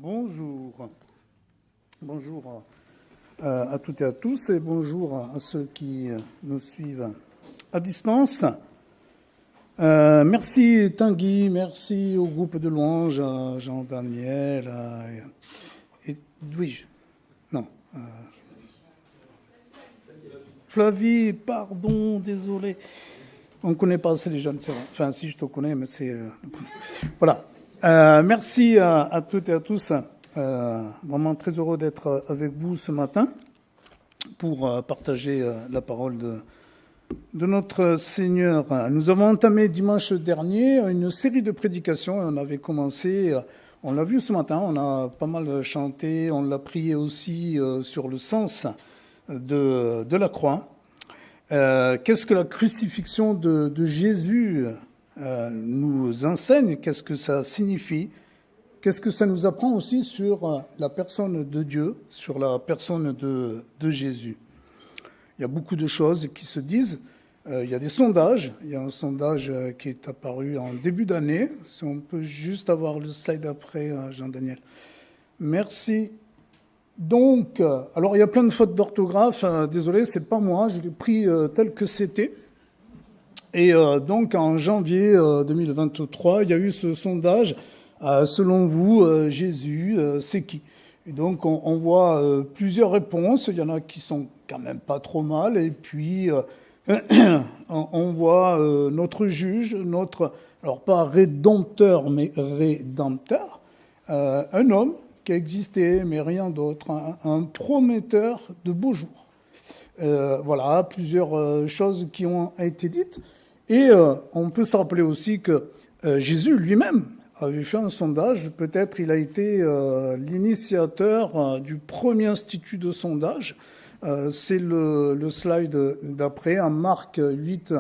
Bonjour. Bonjour à toutes et à tous et bonjour à ceux qui nous suivent à distance. Merci Tanguy, merci au groupe de louanges, à Jean-Daniel, Edwige. Non. Flavie, pardon, désolé. On ne connaît pas assez les jeunes, c'est vrai. Enfin, si je te connais, mais c'est... Voilà. Merci à toutes et à tous. Vraiment très heureux d'être avec vous ce matin pour partager la parole de notre Seigneur. Nous avons entamé dimanche dernier une série de prédications et on avait commencé, on l'a vu ce matin, on a pas mal chanté, on l'a prié aussi sur le sens de la croix. Qu'est-ce que la crucifixion de Jésus nous enseigne? Qu'est-ce que ça signifie? Qu'est-ce que ça nous apprend aussi sur la personne de Dieu, sur la personne de Jésus? Il y a beaucoup de choses qui se disent. Il y a des sondages. Il y a un sondage qui est apparu en début d'année. Si on peut juste avoir le slide après, Jean-Daniel. Merci. Donc, alors il y a plein de fautes d'orthographe. Désolé, c'est pas moi. Je l'ai pris tel que c'était. Et donc, en janvier 2023, il y a eu ce sondage. Selon vous, Jésus, c'est qui? Et donc, on voit plusieurs réponses. Il y en a qui sont quand même pas trop mal. Et puis, on voit notre juge, alors pas rédempteur, mais rédempteur, un homme qui a existé, mais rien d'autre, un prometteur de beaux jours. Voilà, plusieurs choses qui ont été dites. Et on peut se rappeler aussi que Jésus lui-même avait fait un sondage. Peut-être il a été l'initiateur du premier institut de sondage. C'est le slide d'après, en Marc 8,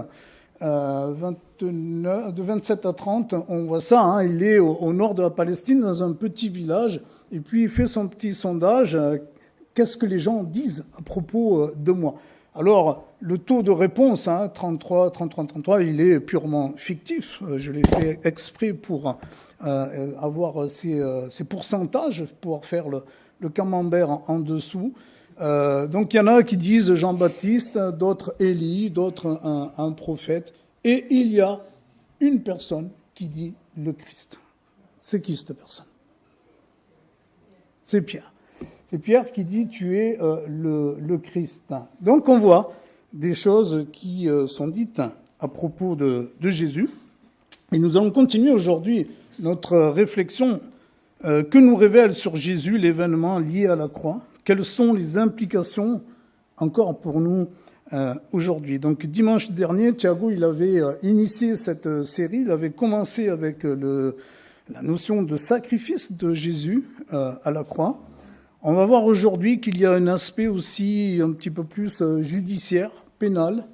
29, de 27 à 30. On voit ça, hein, il est au nord de la Palestine, dans un petit village, et puis il fait son petit sondage. Qu'est-ce que les gens disent à propos de moi? Alors, le taux de réponse, 33, il est purement fictif. Je l'ai fait exprès pour avoir ces pourcentages, pour pouvoir faire le camembert en dessous. Donc, il y en a qui disent Jean-Baptiste, d'autres Élie, d'autres un prophète. Et il y a une personne qui dit le Christ. C'est qui cette personne? C'est Pierre. C'est Pierre qui dit « tu es le Christ ». Donc on voit des choses qui sont dites à propos de Jésus. Et nous allons continuer aujourd'hui notre réflexion que nous révèle sur Jésus l'événement lié à la croix. Quelles sont les implications encore pour nous aujourd'hui? Donc dimanche dernier, Thiago il avait initié cette série. Il avait commencé avec la notion de sacrifice de Jésus à la croix. On va voir aujourd'hui qu'il y a un aspect aussi un petit peu plus judiciaire, pénal,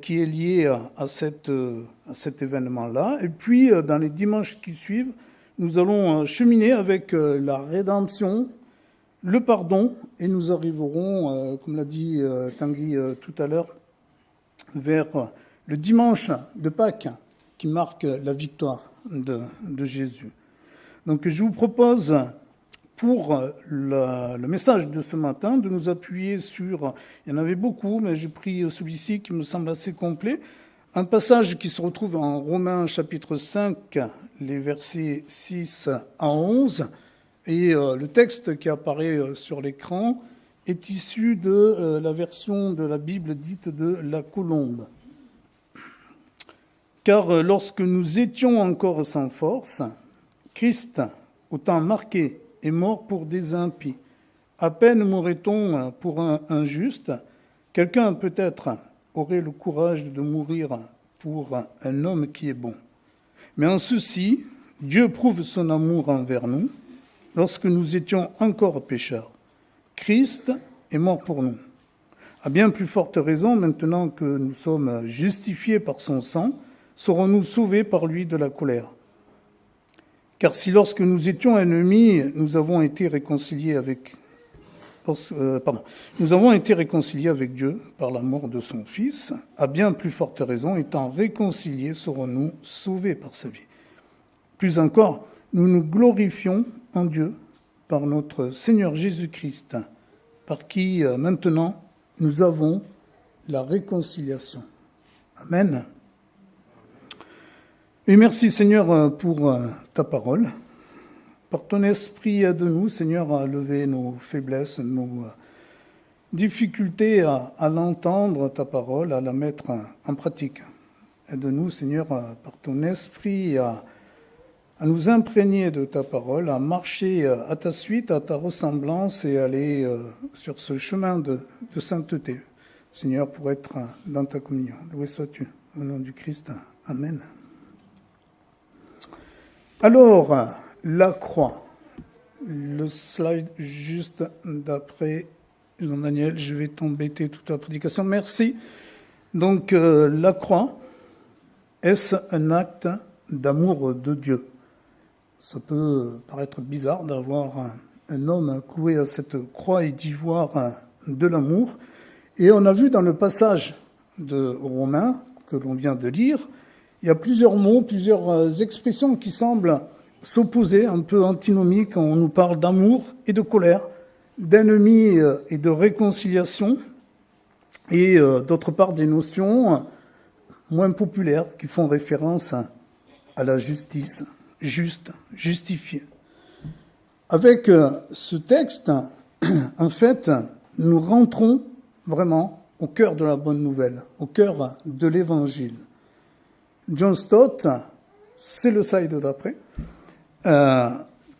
qui est lié à cet événement-là. Et puis, dans les dimanches qui suivent, nous allons cheminer avec la rédemption, le pardon, et nous arriverons, comme l'a dit Tanguy tout à l'heure, vers le dimanche de Pâques, qui marque la victoire de Jésus. Donc, je vous propose, pour le message de ce matin, de nous appuyer sur, il y en avait beaucoup, mais j'ai pris celui-ci qui me semble assez complet, un passage qui se retrouve en Romains chapitre 5, les versets 6 à 11, et le texte qui apparaît sur l'écran est issu de la version de la Bible dite de la Colombe. Car lorsque nous étions encore sans force, Christ, au temps marqué, est mort pour des impies. À peine mourrait-on pour un juste. Quelqu'un peut-être aurait le courage de mourir pour un homme qui est bon. Mais en ceci, Dieu prouve son amour envers nous. Lorsque nous étions encore pécheurs, Christ est mort pour nous. À bien plus forte raison, maintenant que nous sommes justifiés par son sang, serons-nous sauvés par lui de la colère. Car si lorsque nous étions ennemis, nous avons été réconciliés avec Dieu par la mort de son Fils, à bien plus forte raison, étant réconciliés, serons-nous sauvés par sa vie. Plus encore, nous nous glorifions en Dieu par notre Seigneur Jésus-Christ, par qui maintenant nous avons la réconciliation. Amen. Et merci Seigneur pour ta parole. Par ton esprit, aide-nous, Seigneur, à lever nos faiblesses, nos difficultés à l'entendre, ta parole, à la mettre en pratique. Aide-nous, Seigneur, par ton esprit, à nous imprégner de ta parole, à marcher à ta suite, à ta ressemblance et aller sur ce chemin de sainteté, Seigneur, pour être dans ta communion. Loué sois-tu, au nom du Christ. Amen. Alors, la croix. Le slide juste d'après Jean-Daniel, je vais t'embêter toute la prédication. Merci. Donc, la croix, est-ce un acte d'amour de Dieu? Ça peut paraître bizarre d'avoir un homme cloué à cette croix et d'y voir de l'amour. Et on a vu dans le passage de Romains que l'on vient de lire, il y a plusieurs mots, plusieurs expressions qui semblent s'opposer, un peu antinomiques, quand on nous parle d'amour et de colère, d'ennemis et de réconciliation, et d'autre part des notions moins populaires qui font référence à la justice, juste, justifié. Avec ce texte, en fait, nous rentrons vraiment au cœur de la bonne nouvelle, au cœur de l'évangile. John Stott, c'est le slide d'après,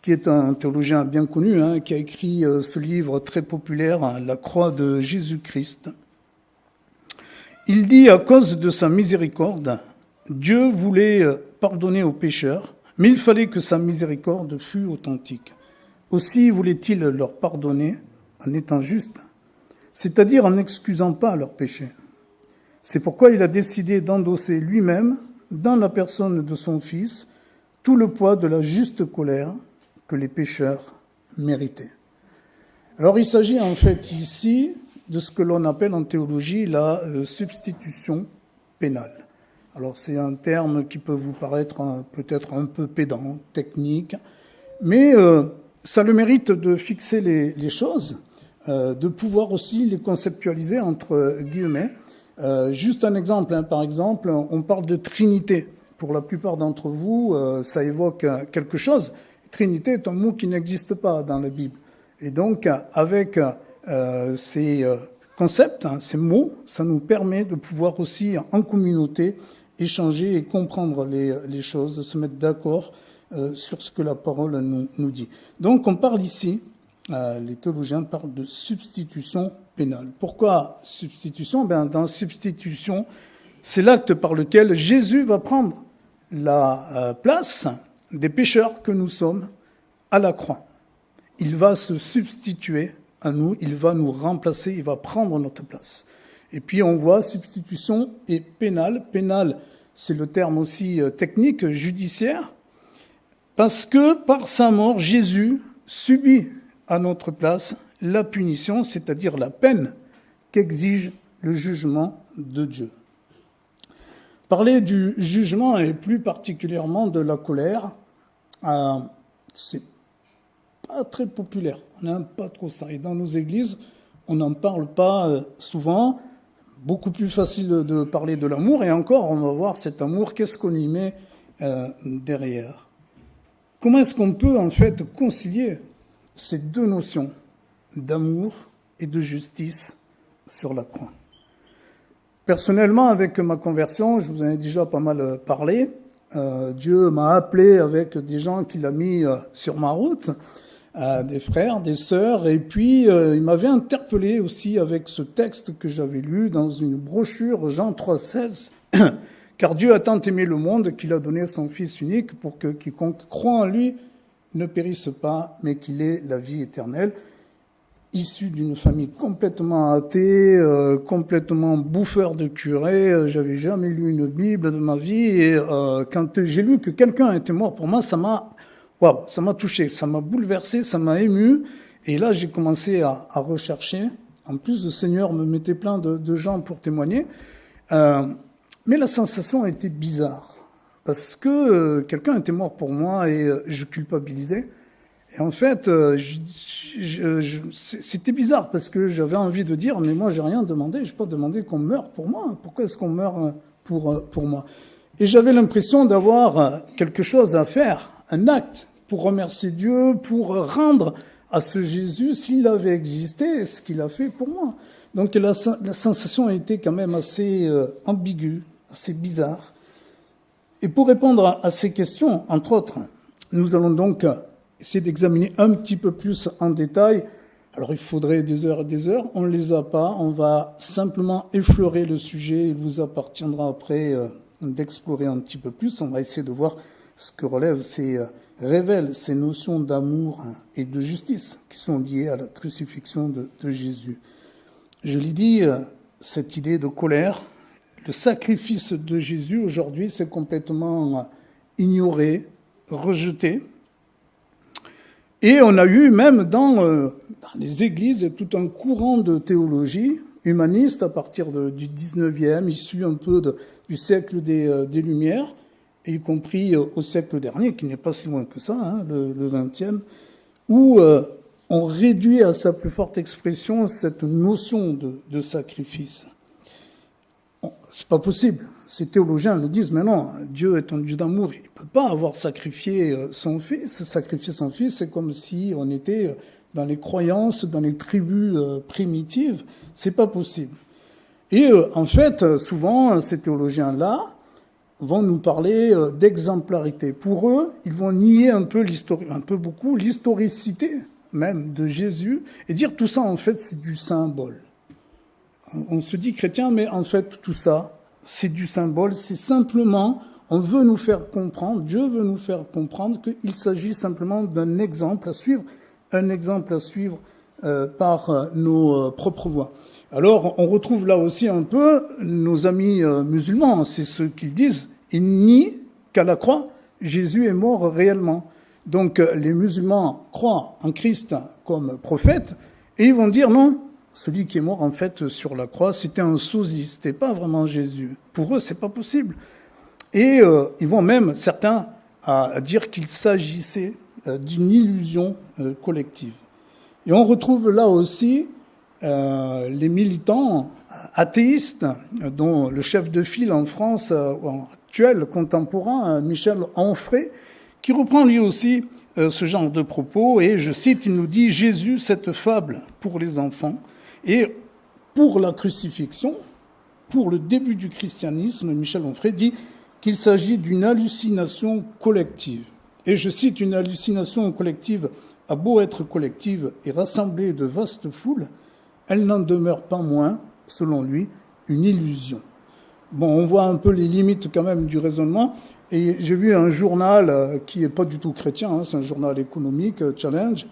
qui est un théologien bien connu, qui a écrit ce livre très populaire, La croix de Jésus-Christ. Il dit, à cause de sa miséricorde, Dieu voulait pardonner aux pécheurs, mais il fallait que sa miséricorde fût authentique. Aussi voulait-il leur pardonner en étant juste, c'est-à-dire en n'excusant pas leurs péchés. C'est pourquoi il a décidé d'endosser lui-même, dans la personne de son Fils, tout le poids de la juste colère que les pécheurs méritaient. Alors il s'agit en fait ici de ce que l'on appelle en théologie la substitution pénale. Alors c'est un terme qui peut vous paraître peut-être un peu pédant, technique, mais ça a le mérite de fixer les choses, de pouvoir aussi les conceptualiser entre guillemets. Juste un exemple, par exemple, on parle de Trinité. Pour la plupart d'entre vous, ça évoque quelque chose. Trinité est un mot qui n'existe pas dans la Bible. Et donc, avec ces concepts, ces mots, ça nous permet de pouvoir aussi, en communauté, échanger et comprendre les choses, se mettre d'accord sur ce que la parole nous dit. Donc, on parle ici, les théologiens parlent de substitution pénale. Pourquoi substitution? Dans substitution, c'est l'acte par lequel Jésus va prendre la place des pécheurs que nous sommes à la croix. Il va se substituer à nous, il va nous remplacer, il va prendre notre place. Et puis on voit substitution et pénale. Pénale, c'est le terme aussi technique, judiciaire, parce que par sa mort, Jésus subit à notre place la punition, c'est-à-dire la peine qu'exige le jugement de Dieu. Parler du jugement et plus particulièrement de la colère, c'est pas très populaire. On n'aime pas trop ça. Et dans nos églises, on n'en parle pas souvent. Beaucoup plus facile de parler de l'amour. Et encore, on va voir cet amour, qu'est-ce qu'on y met derrière. Comment est-ce qu'on peut en fait concilier ces deux notions d'amour et de justice sur la croix? Personnellement, avec ma conversion, je vous en ai déjà pas mal parlé. Dieu m'a appelé avec des gens qu'il a mis sur ma route, des frères, des sœurs, et puis il m'avait interpellé aussi avec ce texte que j'avais lu dans une brochure, Jean 3,16, « Car Dieu a tant aimé le monde qu'il a donné son Fils unique pour que quiconque croit en lui ne périsse pas, mais qu'il ait la vie éternelle. » Issu d'une famille complètement athée, complètement bouffeur de curé, j'avais jamais lu une Bible de ma vie, et quand j'ai lu que quelqu'un était mort pour moi, ça m'a touché, ça m'a bouleversé, ça m'a ému, et là j'ai commencé à rechercher. En plus, le Seigneur me mettait plein de gens pour témoigner, mais la sensation était bizarre, parce que quelqu'un était mort pour moi et je culpabilisais. Et en fait, c'était bizarre parce que j'avais envie de dire, mais moi, j'ai rien demandé. J'ai pas demandé qu'on meure pour moi. Pourquoi est-ce qu'on meurt pour moi? Et j'avais l'impression d'avoir quelque chose à faire, un acte pour remercier Dieu, pour rendre à ce Jésus, s'il avait existé, ce qu'il a fait pour moi. Donc la sensation a été quand même assez ambiguë, assez bizarre. Et pour répondre à ces questions, entre autres, nous allons donc essayer d'examiner un petit peu plus en détail. Alors il faudrait des heures et des heures, on ne les a pas, on va simplement effleurer le sujet, il vous appartiendra après d'explorer un petit peu plus, on va essayer de voir ce que révèle ces notions d'amour et de justice qui sont liées à la crucifixion de Jésus. Je l'ai dit, cette idée de colère, le sacrifice de Jésus aujourd'hui, c'est complètement ignoré, rejeté. Et on a eu même dans les églises tout un courant de théologie humaniste à partir du 19e, issu un peu du siècle des Lumières, y compris au siècle dernier, qui n'est pas si loin que ça, le 20e, où on réduit à sa plus forte expression cette notion de sacrifice. C'est pas possible. Ces théologiens nous disent, mais non, Dieu est un Dieu d'amour, il ne peut pas avoir sacrifié son Fils. Sacrifier son Fils, c'est comme si on était dans les croyances, dans les tribus primitives. C'est pas possible. Et en fait, souvent, ces théologiens-là vont nous parler d'exemplarité. Pour eux, ils vont nier beaucoup l'historicité même de Jésus et dire tout ça, en fait, c'est du symbole. On se dit chrétien, mais en fait, tout ça, c'est du symbole. C'est simplement, on veut nous faire comprendre, Dieu veut nous faire comprendre qu'il s'agit simplement d'un exemple à suivre, par nos propres voies. Alors, on retrouve là aussi un peu nos amis musulmans, c'est ce qu'ils disent. Ils nient qu'à la croix, Jésus est mort réellement. Donc, les musulmans croient en Christ comme prophète, et ils vont dire non, celui qui est mort en fait sur la croix, c'était un sosie, c'était pas vraiment Jésus. Pour eux, c'est pas possible. Et ils vont même, certains, à dire qu'il s'agissait d'une illusion collective. Et on retrouve là aussi les militants athéistes, dont le chef de file en France actuel, contemporain, Michel Onfray, qui reprend lui aussi ce genre de propos, et je cite, il nous dit « Jésus, cette fable pour les enfants ». Et pour la crucifixion, pour le début du christianisme, Michel Onfray dit qu'il s'agit d'une hallucination collective. Et je cite, une hallucination collective a beau être collective et rassembler de vastes foules, elle n'en demeure pas moins, selon lui, une illusion. Bon, on voit un peu les limites quand même du raisonnement. Et j'ai vu un journal qui n'est pas du tout chrétien, c'est un journal économique, Challenge,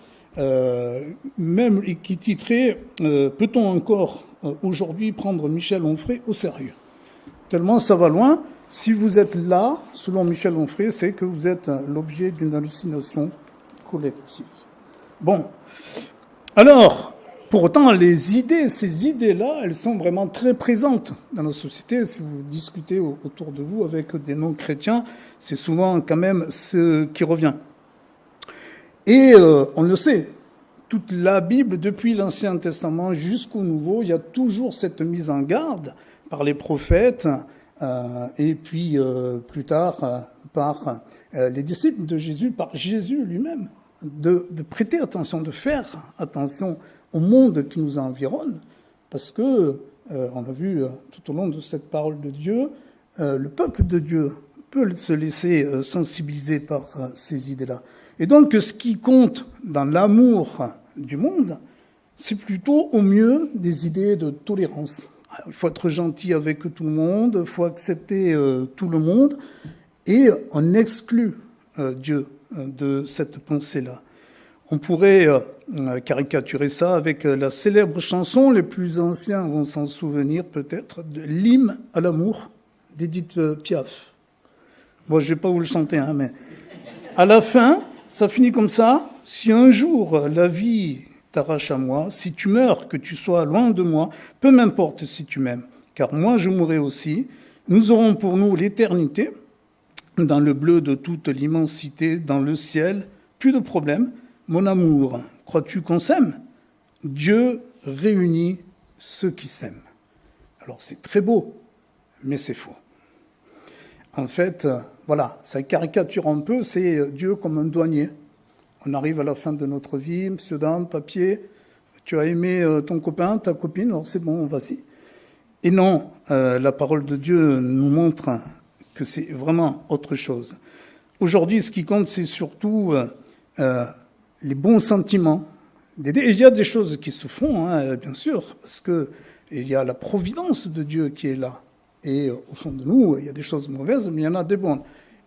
même qui titrait « Peut-on encore aujourd'hui prendre Michel Onfray au sérieux ?» Tellement ça va loin. Si vous êtes là, selon Michel Onfray, c'est que vous êtes l'objet d'une hallucination collective. Bon. Alors, pour autant, ces idées-là, elles sont vraiment très présentes dans la société. Si vous discutez autour de vous avec des non-chrétiens, c'est souvent quand même ce qui revient. Et on le sait, toute la Bible, depuis l'Ancien Testament jusqu'au Nouveau, il y a toujours cette mise en garde par les prophètes et puis plus tard par les disciples de Jésus, par Jésus lui-même, de prêter attention, de faire attention au monde qui nous environne, parce que, on a vu tout au long de cette parole de Dieu, le peuple de Dieu peut se laisser sensibiliser par ces idées-là. Et donc, ce qui compte dans l'amour du monde, c'est plutôt au mieux des idées de tolérance. Alors, il faut être gentil avec tout le monde, il faut accepter tout le monde, et on exclut Dieu de cette pensée-là. On pourrait caricaturer ça avec la célèbre chanson, les plus anciens vont s'en souvenir peut-être, de l'hymne à l'amour d'Édith Piaf. Bon, je ne vais pas vous le chanter, mais à la fin, ça finit comme ça. Si un jour la vie t'arrache à moi, si tu meurs, que tu sois loin de moi, peu m'importe si tu m'aimes, car moi je mourrai aussi. Nous aurons pour nous l'éternité, dans le bleu de toute l'immensité, dans le ciel, plus de problèmes, mon amour, crois-tu qu'on s'aime? Dieu réunit ceux qui s'aiment. Alors c'est très beau, mais c'est faux. En fait, voilà, ça caricature un peu, c'est Dieu comme un douanier. On arrive à la fin de notre vie, monsieur, dame, papier, tu as aimé ton copain, ta copine, alors c'est bon, vas-y. Et non, la parole de Dieu nous montre que c'est vraiment autre chose. Aujourd'hui, ce qui compte, c'est surtout les bons sentiments. Il y a des choses qui se font, hein, bien sûr, parce que il y a la providence de Dieu qui est là. Et au fond de nous, il y a des choses mauvaises, mais il y en a des bonnes.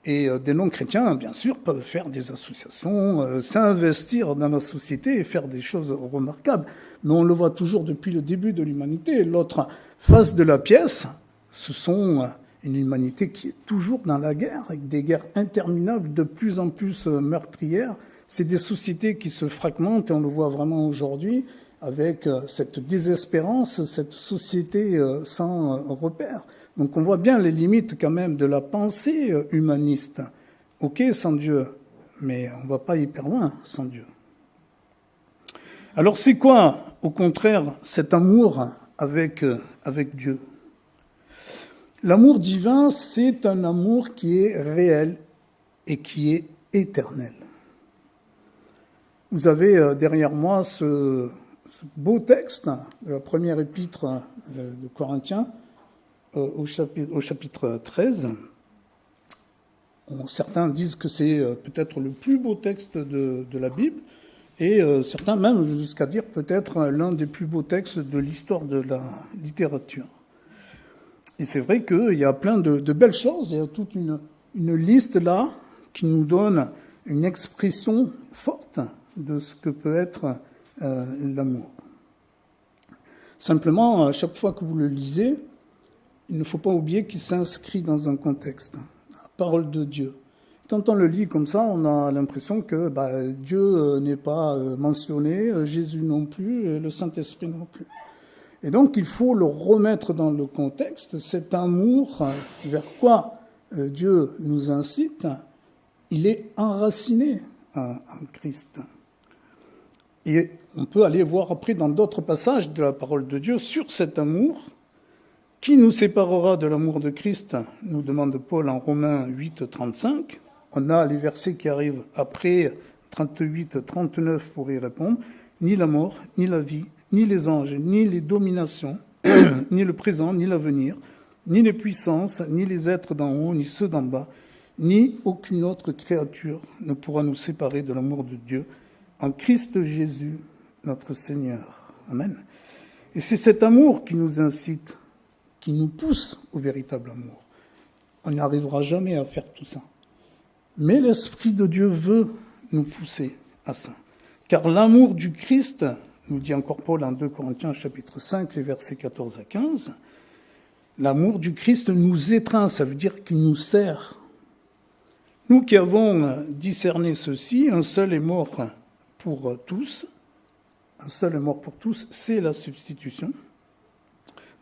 Et des non-chrétiens, bien sûr, peuvent faire des associations, s'investir dans la société et faire des choses remarquables. Mais on le voit toujours depuis le début de l'humanité. L'autre face de la pièce, ce sont une humanité qui est toujours dans la guerre, avec des guerres interminables, de plus en plus meurtrières. C'est des sociétés qui se fragmentent, et on le voit vraiment aujourd'hui, avec cette désespérance, cette société sans repère. Donc on voit bien les limites quand même de la pensée humaniste. Ok, sans Dieu, mais on ne va pas hyper loin sans Dieu. Alors c'est quoi, au contraire, cet amour avec Dieu? L'amour divin, c'est un amour qui est réel et qui est éternel. Vous avez derrière moi ce beau texte de la première épître de Corinthiens, au chapitre 13. Certains disent que c'est peut-être le plus beau texte de la Bible, et certains même jusqu'à dire peut-être l'un des plus beaux textes de l'histoire de la littérature. Et c'est vrai qu'il y a plein de belles choses, il y a toute une liste là qui nous donne une expression forte de ce que peut être l'amour. Simplement, à chaque fois que vous le lisez, il ne faut pas oublier qu'il s'inscrit dans un contexte, la parole de Dieu. Quand on le lit comme ça, on a l'impression que Dieu n'est pas mentionné, Jésus non plus, le Saint-Esprit non plus. Et donc il faut le remettre dans le contexte, cet amour vers quoi Dieu nous incite, il est enraciné en Christ. Et on peut aller voir après dans d'autres passages de la parole de Dieu sur cet amour. Qui nous séparera de l'amour de Christ, nous demande Paul en Romains 8, 35. On a les versets qui arrivent après 38, 39 pour y répondre. Ni la mort, ni la vie, ni les anges, ni les dominations, ni le présent, ni l'avenir, ni les puissances, ni les êtres d'en haut, ni ceux d'en bas, ni aucune autre créature ne pourra nous séparer de l'amour de Dieu en Christ Jésus, notre Seigneur. Amen. Et c'est cet amour qui nous incite, qui nous pousse au véritable amour. On n'arrivera jamais à faire tout ça. Mais l'Esprit de Dieu veut nous pousser à ça. Car l'amour du Christ, nous dit encore Paul en 2 Corinthiens chapitre 5, les versets 14 à 15, l'amour du Christ nous étreint, ça veut dire qu'il nous sert. Nous qui avons discerné ceci, un seul est mort pour tous, un seul est mort pour tous, c'est la substitution.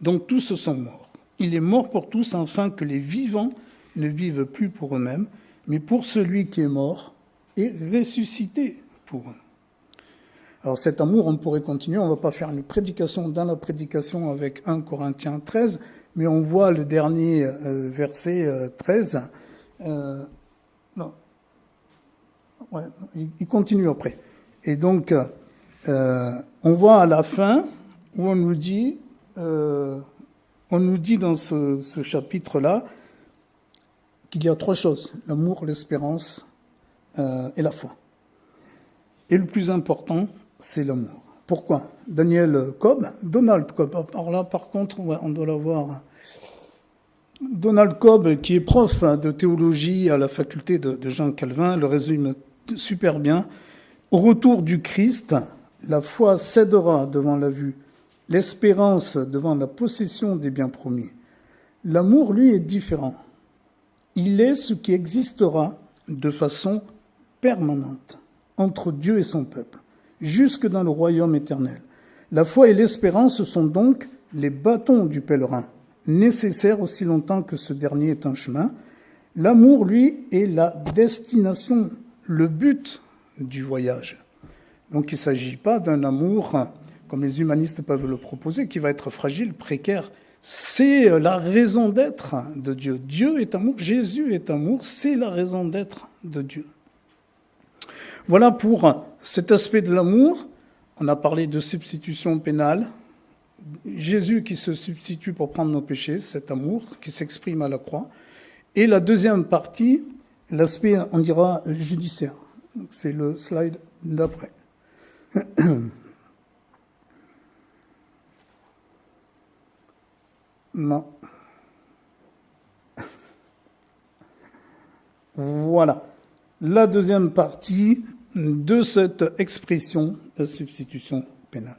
Donc tous sont morts. Il est mort pour tous afin que les vivants ne vivent plus pour eux-mêmes, mais pour celui qui est mort et ressuscité pour eux. Alors cet amour, on pourrait continuer, on ne va pas faire une prédication dans la prédication avec 1 Corinthiens 13, mais on voit le dernier verset 13. Non. Ouais, il continue après. Et donc, on voit à la fin où on nous dit dans ce chapitre-là qu'il y a trois choses, l'amour, l'espérance et la foi. Et le plus important, c'est l'amour. Pourquoi? Donald Cobb, alors là par contre, on doit l'avoir. Donald Cobb, qui est prof de théologie à la faculté de Jean Calvin, le résume super bien. Au retour du Christ, la foi cédera devant la vue, l'espérance devant la possession des biens promis. L'amour, lui, est différent. Il est ce qui existera de façon permanente entre Dieu et son peuple, jusque dans le royaume éternel. La foi et l'espérance sont donc les bâtons du pèlerin, nécessaires aussi longtemps que ce dernier est un chemin. L'amour, lui, est la destination, le but du voyage. Donc il ne s'agit pas d'un amour, comme les humanistes peuvent le proposer, qui va être fragile, précaire. C'est la raison d'être de Dieu. Dieu est amour, Jésus est amour, c'est la raison d'être de Dieu. Voilà pour cet aspect de l'amour. On a parlé de substitution pénale. Jésus qui se substitue pour prendre nos péchés, cet amour qui s'exprime à la croix. Et la deuxième partie, l'aspect, on dira, judiciaire. C'est le slide d'après. Non. Voilà. La deuxième partie de cette expression de substitution pénale.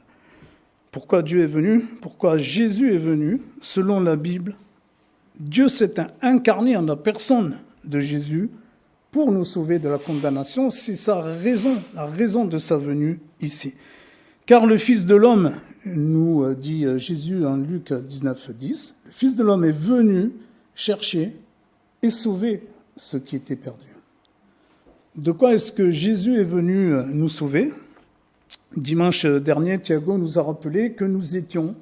Pourquoi Dieu est venu? Pourquoi Jésus est venu? Selon la Bible, Dieu s'est incarné en la personne de Jésus pour nous sauver de la condamnation. C'est sa raison, la raison de sa venue ici. Car le Fils de l'homme, nous dit Jésus en Luc 19:10, le Fils de l'homme est venu chercher et sauver ce qui était perdu. De quoi est-ce que Jésus est venu nous sauver? Dimanche dernier, Thiago nous a rappelé que nous étions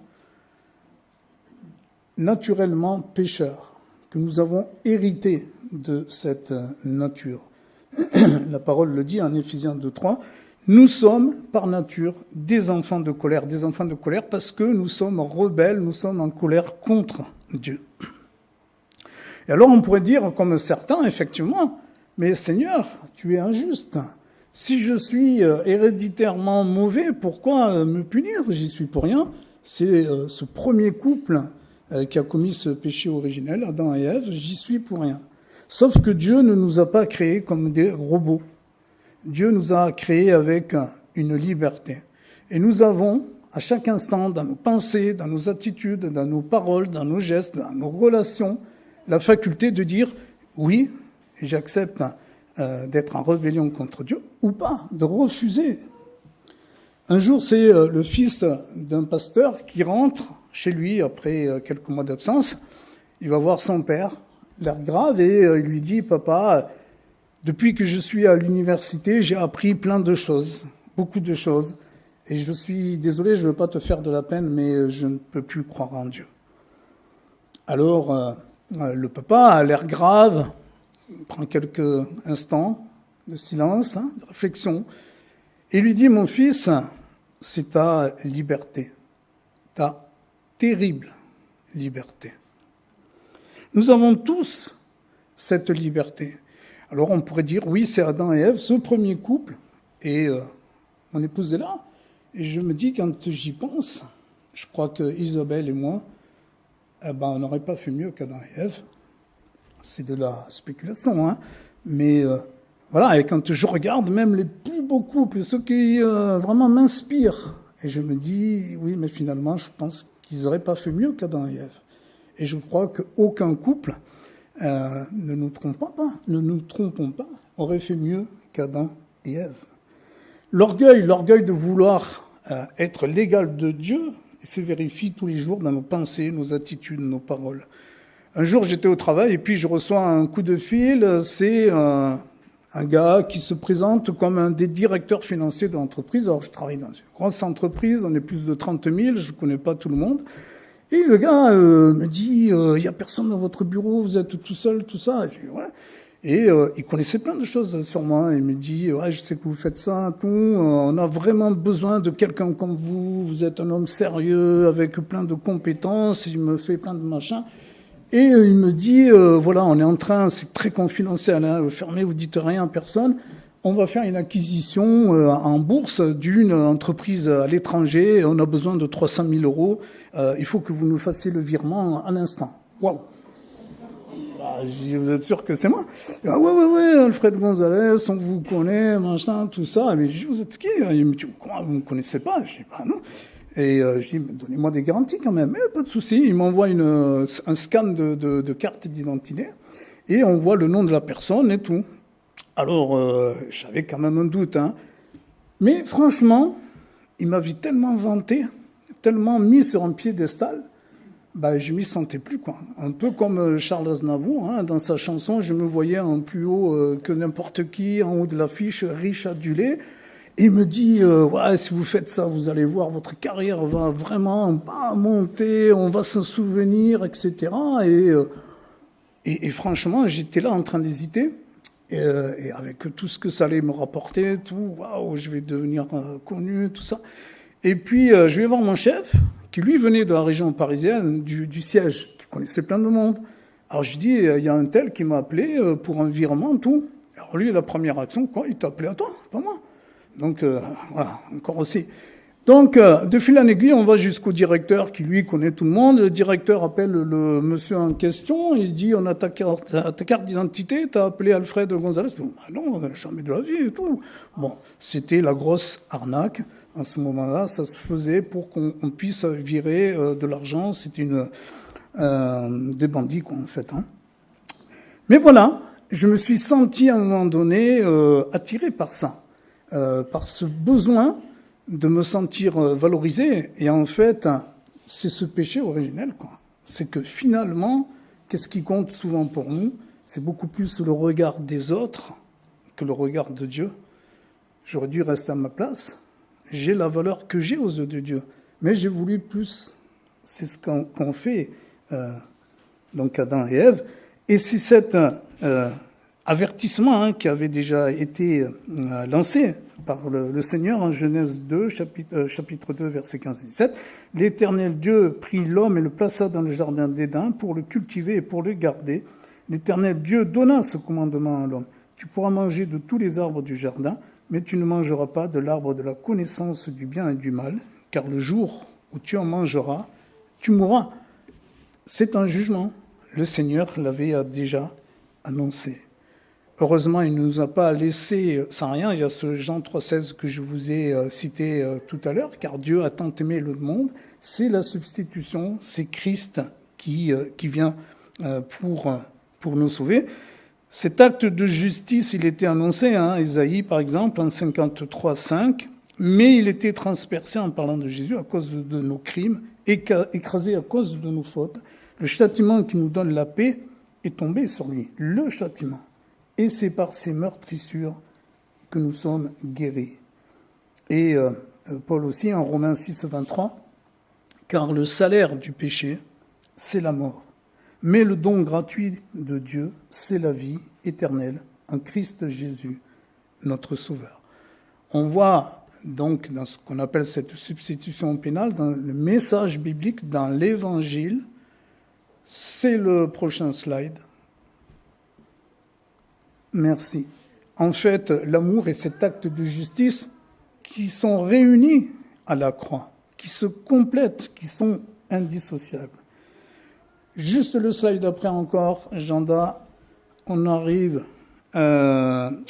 naturellement pécheurs, que nous avons hérité de cette nature. La parole le dit en Éphésiens 2:3, nous sommes par nature des enfants de colère parce que nous sommes rebelles, nous sommes en colère contre Dieu. Et alors on pourrait dire, comme certains, effectivement, mais Seigneur, tu es injuste. Si je suis héréditairement mauvais, pourquoi me punir? J'y suis pour rien. C'est ce premier couple qui a commis ce péché originel, Adam et Ève, j'y suis pour rien. Sauf que Dieu ne nous a pas créés comme des robots. Dieu nous a créés avec une liberté. Et nous avons, à chaque instant, dans nos pensées, dans nos attitudes, dans nos paroles, dans nos gestes, dans nos relations, la faculté de dire « oui, j'accepte d'être en rébellion contre Dieu » ou pas, de refuser. Un jour, c'est le fils d'un pasteur qui rentre chez lui après quelques mois d'absence. Il va voir son père, l'air grave, et il lui dit « Papa, depuis que je suis à l'université, j'ai appris plein de choses, beaucoup de choses, et je suis désolé, je ne veux pas te faire de la peine, mais je ne peux plus croire en Dieu. » Alors, le papa a l'air grave, il prend quelques instants de silence, de réflexion, et lui dit « Mon fils, c'est ta liberté, ta terrible liberté. » Nous avons tous cette liberté. Alors on pourrait dire, oui, c'est Adam et Ève, ce premier couple, et mon épouse est là, et je me dis, quand j'y pense, je crois que Isabelle et moi, on n'aurait pas fait mieux qu'Adam et Ève. C'est de la spéculation, hein. Mais voilà, et quand je regarde même les plus beaux couples, ceux qui vraiment m'inspirent, et je me dis, oui, mais finalement, je pense qu'ils n'auraient pas fait mieux qu'Adam et Ève. Et je crois qu'aucun couple, ne nous trompons pas, aurait fait mieux qu'Adam et Ève. L'orgueil de vouloir être l'égal de Dieu, se vérifie tous les jours dans nos pensées, nos attitudes, nos paroles. Un jour, j'étais au travail et puis je reçois un coup de fil. C'est un gars qui se présente comme un des directeurs financiers de l'entreprise. Alors, je travaille dans une grosse entreprise, on est plus de 30 000, je ne connais pas tout le monde. Et le gars me dit, il n'y a personne dans votre bureau, vous êtes tout seul, tout ça. Je dis, ouais. Et il connaissait plein de choses sur moi. Il me dit, ouais, je sais que vous faites ça, tout. On a vraiment besoin de quelqu'un comme vous. Vous êtes un homme sérieux, avec plein de compétences. Il me fait plein de machins. Et il me dit, voilà, on est en train, c'est très confidentiel, hein, fermez, vous dites rien à personne. On va faire une acquisition en bourse d'une entreprise à l'étranger. On a besoin de 300 000 euros. Il faut que vous nous fassiez le virement à l'instant. Waouh! Vous êtes sûr que c'est moi? Ah ouais, Alfred Gonzalez, on vous connaît, machin, tout ça. Mais je dis, vous êtes qui? Il me dit, comment, vous ne me connaissez pas? Je dis, bah non. Et je dis, donnez-moi des garanties quand même. Mais pas de souci. Il m'envoie un scan de carte d'identité et on voit le nom de la personne et tout. Alors, j'avais quand même un doute, hein. Mais franchement, il m'avait tellement vanté, tellement mis sur un piédestal, je m'y sentais plus, quoi. Un peu comme Charles Aznavour, hein, dans sa chanson, je me voyais en plus haut que n'importe qui, en haut de l'affiche, riche, adulé. Et il me dit, ouais, si vous faites ça, vous allez voir, votre carrière va vraiment pas monter, on va s'en souvenir, etc. Et franchement, j'étais là en train d'hésiter. Et avec tout ce que ça allait me rapporter, tout, waouh, je vais devenir connu, tout ça. Et puis, je vais voir mon chef, qui lui venait de la région parisienne, du siège, qui connaissait plein de monde. Alors je lui dis, il y a un tel qui m'a appelé pour un virement, tout. Alors lui, la première action, quoi, il t'a appelé à toi, pas moi. Donc, voilà, encore aussi. Donc, de fil en aiguille, on va jusqu'au directeur qui, lui, connaît tout le monde. Le directeur appelle le monsieur en question. Il dit, on a ta carte d'identité, t'as appelé Alfred Gonzalez. Ah non, jamais de la vie et tout. Bon, c'était la grosse arnaque. À ce moment-là, ça se faisait pour qu'on puisse virer de l'argent. C'était des bandits, quoi, en fait. Hein. Mais voilà, je me suis senti à un moment donné attiré par ça, par ce besoin de me sentir valorisé. Et en fait, c'est ce péché originel, quoi. C'est que finalement, qu'est-ce qui compte souvent pour nous? C'est beaucoup plus le regard des autres que le regard de Dieu. J'aurais dû rester à ma place. J'ai la valeur que j'ai aux yeux de Dieu. Mais j'ai voulu plus. C'est ce qu'ont fait donc Adam et Ève. Et c'est cet avertissement qui avait déjà été lancé par le Seigneur en Genèse 2, chapitre 2, versets 15 et 17. L'Éternel Dieu prit l'homme et le plaça dans le jardin d'Éden pour le cultiver et pour le garder. L'Éternel Dieu donna ce commandement à l'homme. Tu pourras manger de tous les arbres du jardin, mais tu ne mangeras pas de l'arbre de la connaissance du bien et du mal, car le jour où tu en mangeras, tu mourras. C'est un jugement. Le Seigneur l'avait déjà annoncé. Heureusement, il ne nous a pas laissé sans rien. Il y a ce Jean 3,16 que je vous ai cité tout à l'heure, car Dieu a tant aimé le monde. C'est la substitution, c'est Christ qui vient pour nous sauver. Cet acte de justice, il était annoncé, Ésaïe par exemple, en 53,5, mais il était transpercé en parlant de Jésus à cause de nos crimes, écrasé à cause de nos fautes. Le châtiment qui nous donne la paix est tombé sur lui, le châtiment. Et c'est par ces meurtrissures que nous sommes guéris. Et Paul aussi, en Romains 6, 23, car le salaire du péché, c'est la mort. Mais le don gratuit de Dieu, c'est la vie éternelle en Christ Jésus, notre Sauveur. On voit donc dans ce qu'on appelle cette substitution pénale, dans le message biblique, dans l'Évangile, c'est le prochain slide. Merci. En fait, l'amour et cet acte de justice qui sont réunis à la croix, qui se complètent, qui sont indissociables. Juste le slide d'après encore, Janda, on arrive.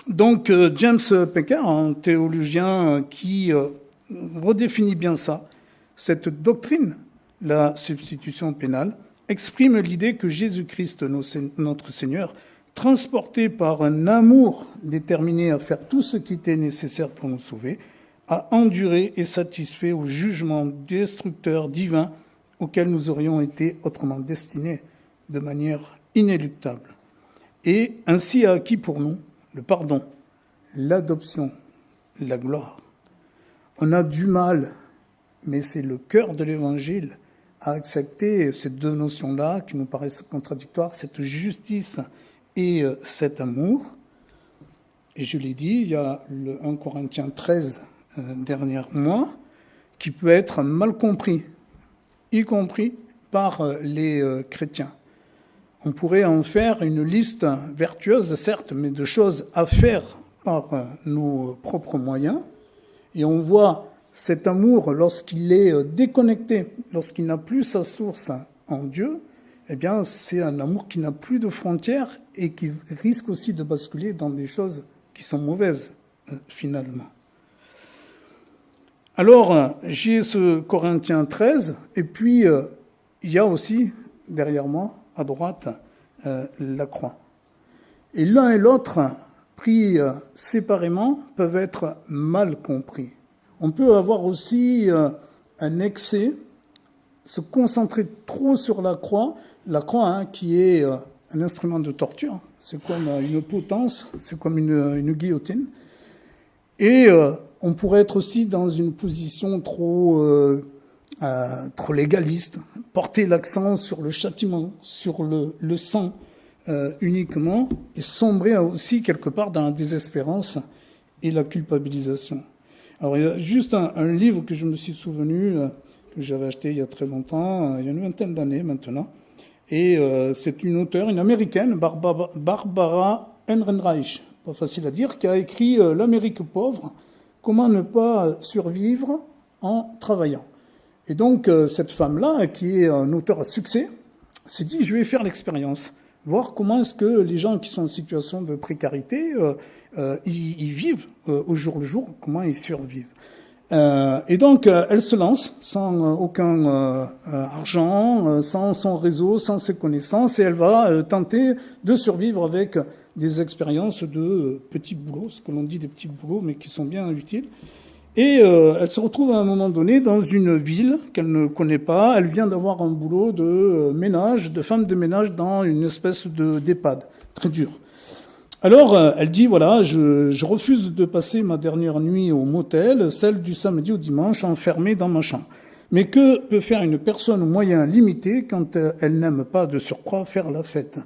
Donc, James Pecker, un théologien qui redéfinit bien ça, cette doctrine, la substitution pénale, exprime l'idée que Jésus-Christ, notre Seigneur, transporté par un amour déterminé à faire tout ce qui était nécessaire pour nous sauver, a enduré et satisfait au jugement destructeur divin auquel nous aurions été autrement destinés de manière inéluctable. Et ainsi a acquis pour nous le pardon, l'adoption, la gloire. On a du mal, mais c'est le cœur de l'Évangile, à accepter ces deux notions-là qui nous paraissent contradictoires, cette justice et cet amour. Et je l'ai dit, il y a le 1 Corinthiens 13 dernier mois qui peut être mal compris, y compris par les chrétiens. On pourrait en faire une liste vertueuse, certes, mais de choses à faire par nos propres moyens. Et on voit cet amour, lorsqu'il est déconnecté, lorsqu'il n'a plus sa source en Dieu, eh bien, c'est un amour qui n'a plus de frontières et qui risque aussi de basculer dans des choses qui sont mauvaises, finalement. Alors, j'ai ce Corinthiens 13, et puis il y a aussi, derrière moi, à droite, la croix. Et l'un et l'autre, pris séparément, peuvent être mal compris. On peut avoir aussi un excès, se concentrer trop sur la croix qui est un instrument de torture, c'est comme une potence, c'est comme une guillotine. Et on pourrait être aussi dans une position trop légaliste, porter l'accent sur le châtiment, sur le sang uniquement, et sombrer aussi quelque part dans la désespérance et la culpabilisation. Alors il y a juste un livre que je me suis souvenu, que j'avais acheté il y a très longtemps, il y a une vingtaine d'années maintenant, et c'est une auteure, une américaine, Barbara Ehrenreich, pas facile à dire, qui a écrit L'Amérique pauvre, comment ne pas survivre en travaillant. Et donc cette femme-là, qui est un auteur à succès, s'est dit, je vais faire l'expérience, voir comment est-ce que les gens qui sont en situation de précarité, ils vivent au jour le jour, comment ils survivent. Et donc, elle se lance sans aucun argent, sans son réseau, sans ses connaissances, et elle va tenter de survivre avec des expériences de petits boulots, ce que l'on dit des petits boulots, mais qui sont bien utiles. Et elle se retrouve à un moment donné dans une ville qu'elle ne connaît pas. Elle vient d'avoir un boulot de ménage, de femme de ménage dans une espèce d'EHPAD, très dur. Alors, elle dit, voilà, je refuse de passer ma dernière nuit au motel, celle du samedi au dimanche, enfermée dans ma chambre. Mais que peut faire une personne aux moyens limités quand elle n'aime pas de surcroît faire la fête ?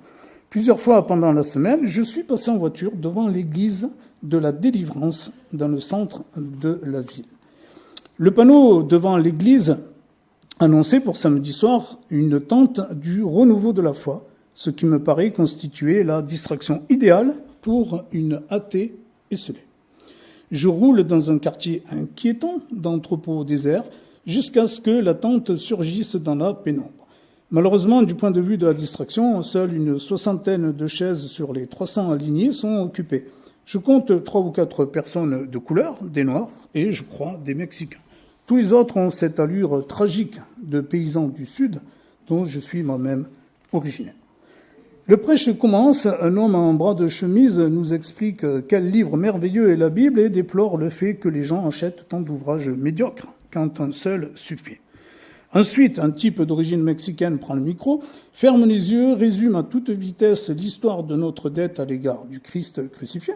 Plusieurs fois pendant la semaine, je suis passé en voiture devant l'église de la Délivrance dans le centre de la ville. Le panneau devant l'église annonçait pour samedi soir une tente du renouveau de la foi, ce qui me paraît constituer la distraction idéale pour une athée esselée. Je roule dans un quartier inquiétant d'entrepôts déserts jusqu'à ce que la tente surgisse dans la pénombre. Malheureusement, du point de vue de la distraction, seule une soixantaine de chaises sur les 300 alignées sont occupées. Je compte 3 ou 4 personnes de couleur, des Noirs et, je crois, des Mexicains. Tous les autres ont cette allure tragique de paysans du Sud dont je suis moi-même originaire. Le prêche commence, un homme en bras de chemise nous explique quel livre merveilleux est la Bible et déplore le fait que les gens achètent tant d'ouvrages médiocres quand un seul suffit. Ensuite, un type d'origine mexicaine prend le micro, ferme les yeux, résume à toute vitesse l'histoire de notre dette à l'égard du Christ crucifié,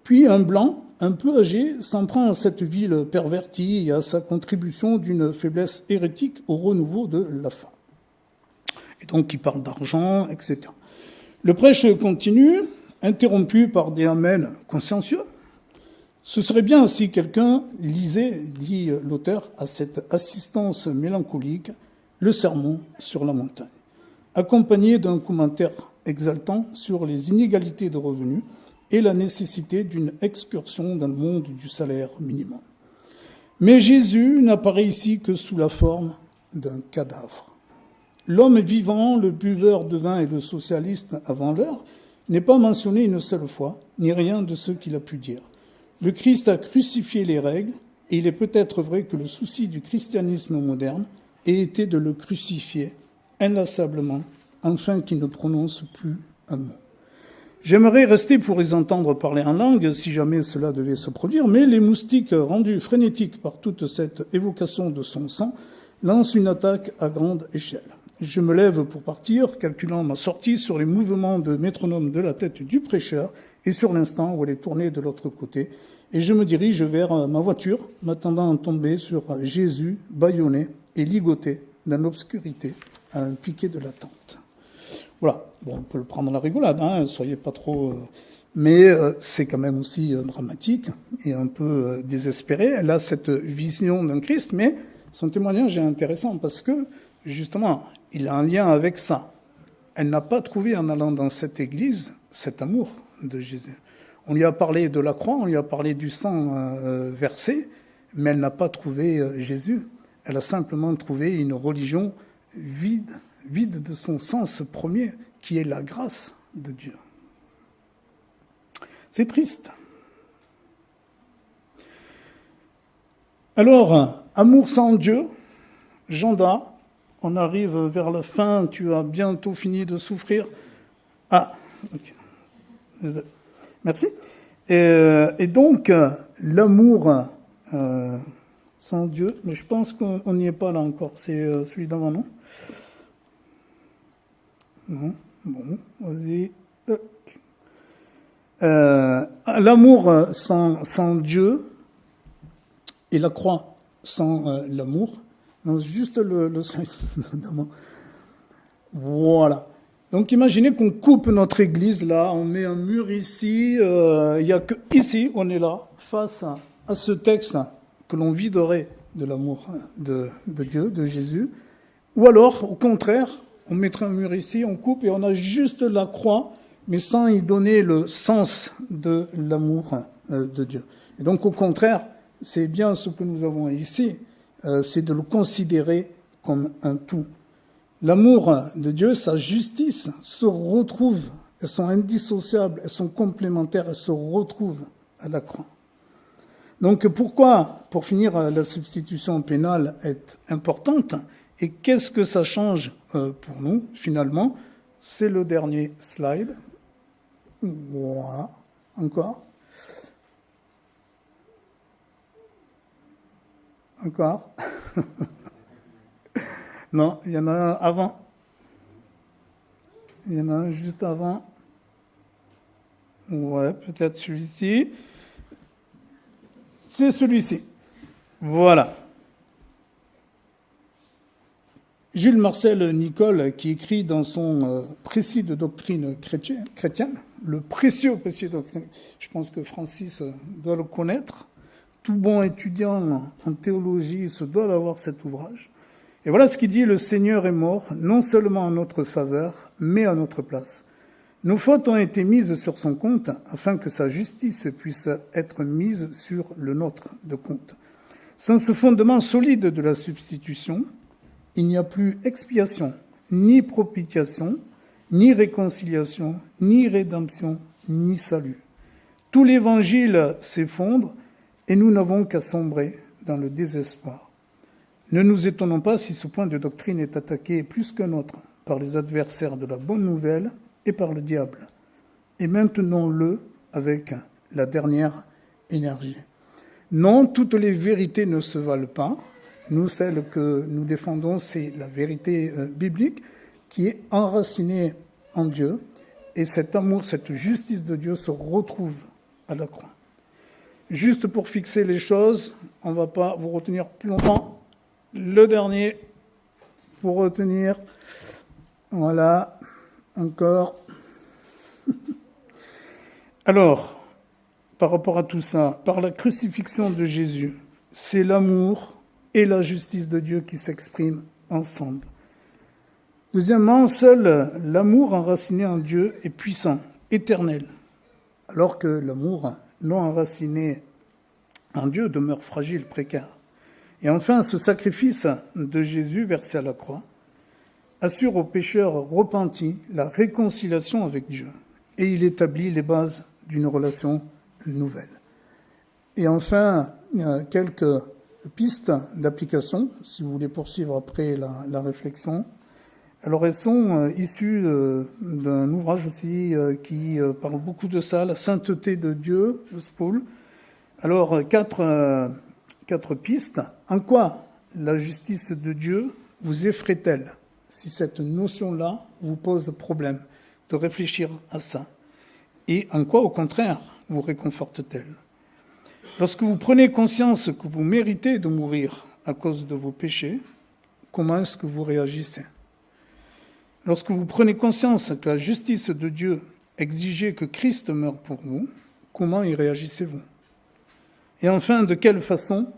puis un blanc, un peu âgé, s'en prend à cette ville pervertie et à sa contribution d'une faiblesse hérétique au renouveau de la foi. Et donc il parle d'argent, etc. Le prêche continue, interrompu par des amens consciencieux. Ce serait bien si quelqu'un lisait, dit l'auteur, à cette assistance mélancolique, le sermon sur la montagne, accompagné d'un commentaire exaltant sur les inégalités de revenus et la nécessité d'une excursion dans le monde du salaire minimum. Mais Jésus n'apparaît ici que sous la forme d'un cadavre. L'homme vivant, le buveur de vin et le socialiste avant l'heure n'est pas mentionné une seule fois, ni rien de ce qu'il a pu dire. Le Christ a crucifié les règles, et il est peut-être vrai que le souci du christianisme moderne ait été de le crucifier inlassablement, afin qu'il ne prononce plus un mot. J'aimerais rester pour les entendre parler en langue, si jamais cela devait se produire, mais les moustiques, rendus frénétiques par toute cette évocation de son sang, lancent une attaque à grande échelle. Je me lève pour partir, calculant ma sortie sur les mouvements de métronome de la tête du prêcheur et sur l'instant où elle est tournée de l'autre côté. Et je me dirige vers ma voiture, m'attendant à tomber sur Jésus, bâillonné et ligoté dans l'obscurité à un piquet de la tente. Voilà. Bon, on peut le prendre à la rigolade, hein, soyez pas trop... Mais c'est quand même aussi dramatique et un peu désespéré. Elle a cette vision d'un Christ, mais son témoignage est intéressant parce que, justement, il a un lien avec ça. Elle n'a pas trouvé, en allant dans cette église, cet amour de Jésus. On lui a parlé de la croix, on lui a parlé du sang versé, mais elle n'a pas trouvé Jésus. Elle a simplement trouvé une religion vide de son sens premier, qui est la grâce de Dieu. C'est triste. Alors, amour sans Dieu, Janda, on arrive vers la fin, tu as bientôt fini de souffrir. Ah, ok. Merci. Et donc, l'amour sans Dieu, mais je pense qu'on n'y est pas là encore, c'est celui d'avant, non? Non, bon, vas-y. L'amour sans Dieu, Et la croix sans l'amour, non, juste le voilà. Donc imaginez qu'on coupe notre église là, on met un mur ici, il n'y a que ici, on est là, face à ce texte que l'on viderait de l'amour de Dieu, de Jésus. Ou alors, au contraire, on mettrait un mur ici, on coupe et on a juste la croix, mais sans y donner le sens de l'amour de Dieu. Et donc, au contraire, c'est bien ce que nous avons ici, c'est de le considérer comme un tout. L'amour de Dieu, sa justice se retrouvent, elles sont indissociables, elles sont complémentaires, elles se retrouvent à la croix. Donc pourquoi, pour finir, la substitution pénale est importante et qu'est-ce que ça change pour nous finalement? C'est le dernier slide. Voilà, encore. Encore. Non, il y en a un avant. Il y en a un juste avant. Ouais, peut-être celui-ci. C'est celui-ci. Voilà. Jules Marcel Nicolle, qui écrit dans son précis de doctrine chrétienne, le précieux précis de doctrine, je pense que Francis doit le connaître, tout bon étudiant en théologie se doit d'avoir cet ouvrage. Et voilà ce qu'il dit: le Seigneur est mort, non seulement en notre faveur, mais à notre place. Nos fautes ont été mises sur son compte, afin que sa justice puisse être mise sur le nôtre de compte. Sans ce fondement solide de la substitution, il n'y a plus expiation, ni propitiation, ni réconciliation, ni rédemption, ni salut. Tout l'évangile s'effondre et nous n'avons qu'à sombrer dans le désespoir. Ne nous étonnons pas si ce point de doctrine est attaqué plus qu'un autre par les adversaires de la bonne nouvelle et par le diable. Et maintenons-le avec la dernière énergie. Non, toutes les vérités ne se valent pas. Nous, celle que nous défendons, c'est la vérité biblique qui est enracinée en Dieu. Et cet amour, cette justice de Dieu se retrouve à la croix. Juste pour fixer les choses, on ne va pas vous retenir plus longtemps. Le dernier, pour retenir, voilà, encore. Alors, par rapport à tout ça, par la crucifixion de Jésus, c'est l'amour et la justice de Dieu qui s'expriment ensemble. Deuxièmement, seul l'amour enraciné en Dieu est puissant, éternel, alors que l'amour non enraciné en Dieu demeure fragile, précaire. Et enfin, ce sacrifice de Jésus versé à la croix assure aux pécheurs repentis la réconciliation avec Dieu et il établit les bases d'une relation nouvelle. Et enfin, quelques pistes d'application, si vous voulez poursuivre après la réflexion. Alors elles sont issues d'un ouvrage aussi qui parle beaucoup de ça, la sainteté de Dieu, de Spool. Alors quatre pistes. En quoi la justice de Dieu vous effraie-t-elle, si cette notion-là vous pose problème de réfléchir à ça? Et en quoi, au contraire, vous réconforte-t-elle? Lorsque vous prenez conscience que vous méritez de mourir à cause de vos péchés, comment est-ce que vous réagissez? Lorsque vous prenez conscience que la justice de Dieu exigeait que Christ meure pour vous, comment y réagissez-vous? Et enfin, de quelle façon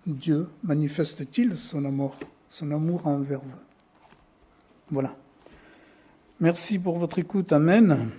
Dieu manifeste-t-il son amour envers vous? Voilà. Merci pour votre écoute. Amen.